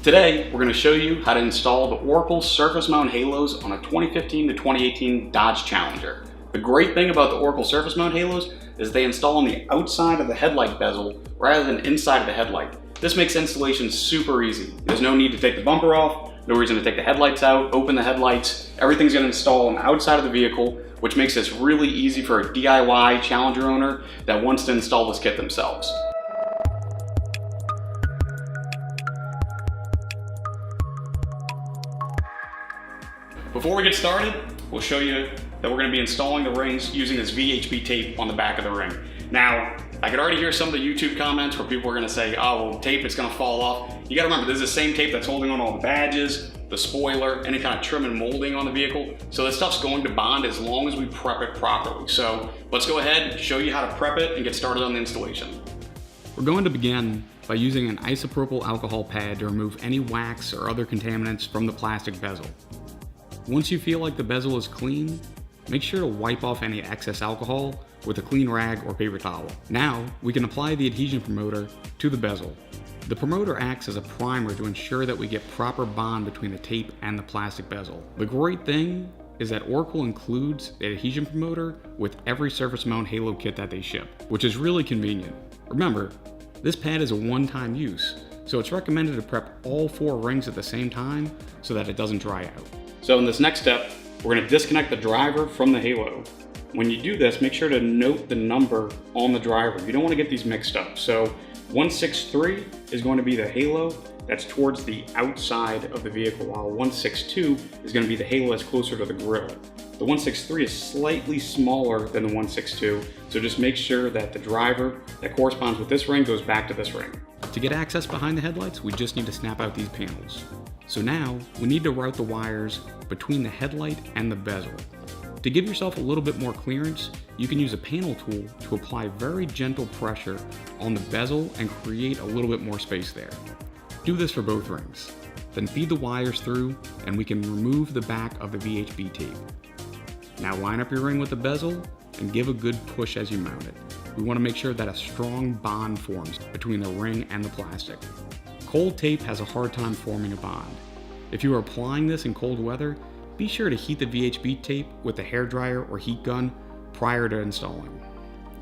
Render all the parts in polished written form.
Today, we're going to show you how to install the Oracle surface mount halos on a 2015 to 2018 Dodge Challenger. The great thing about the Oracle surface mount halos is they install on the outside of the headlight bezel rather than inside of the headlight. This makes installation super easy. There's no need to take the bumper off, no reason to take the headlights out, open the headlights. Everything's going to install on the outside of the vehicle, which makes this really easy for a DIY Challenger owner that wants to install this kit themselves. Before we get started, we'll show you that we're going to be installing the rings using this VHB tape on the back of the ring. Now, I could already hear some of the YouTube comments where people are going to say, oh, well, tape, it's going to fall off. You got to remember, this is the same tape that's holding on all the badges, the spoiler, any kind of trim and molding on the vehicle. So this stuff's going to bond as long as we prep it properly. So let's go ahead, show you how to prep it and get started on the installation. We're going to begin by using an isopropyl alcohol pad to remove any wax or other contaminants from the plastic bezel. Once you feel like the bezel is clean, make sure to wipe off any excess alcohol with a clean rag or paper towel. Now, we can apply the adhesion promoter to the bezel. The promoter acts as a primer to ensure that we get proper bond between the tape and the plastic bezel. The great thing is that Oracle includes the adhesion promoter with every surface mount halo kit that they ship, which is really convenient. Remember, this pad is a one-time use, so it's recommended to prep all 4 rings at the same time so that it doesn't dry out. So in this next step, we're going to disconnect the driver from the halo. When you do this, make sure to note the number on the driver. You don't want to get these mixed up. So 163 is going to be the halo that's towards the outside of the vehicle, while 162 is going to be the halo that's closer to the grille. The 163 is slightly smaller than the 162, so just make sure that the driver that corresponds with this ring goes back to this ring. To get access behind the headlights, we just need to snap out these panels. So now, we need to route the wires between the headlight and the bezel. To give yourself a little bit more clearance, you can use a panel tool to apply very gentle pressure on the bezel and create a little bit more space there. Do this for both rings. Then feed the wires through and we can remove the back of the VHB tape. Now line up your ring with the bezel and give a good push as you mount it. We want to make sure that a strong bond forms between the ring and the plastic. Cold tape has a hard time forming a bond. If you are applying this in cold weather, be sure to heat the VHB tape with a hairdryer or heat gun prior to installing.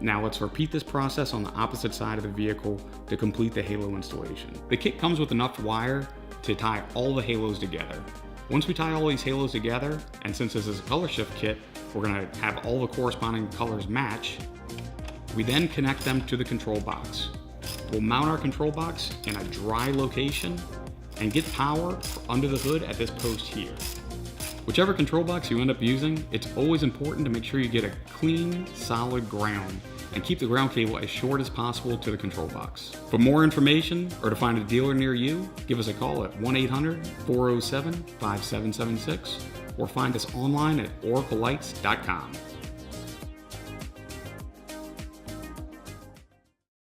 Now let's repeat this process on the opposite side of the vehicle to complete the halo installation. The kit comes with enough wire to tie all the halos together. Once we tie all these halos together, and since this is a color shift kit, we're going to have all the corresponding colors match, we then connect them to the control box. We'll mount our control box in a dry location and get power under the hood at this post here. Whichever control box you end up using, it's always important to make sure you get a clean, solid ground and keep the ground cable as short as possible to the control box. For more information or to find a dealer near you, give us a call at 1-800-407-5776 or find us online at oraclelights.com.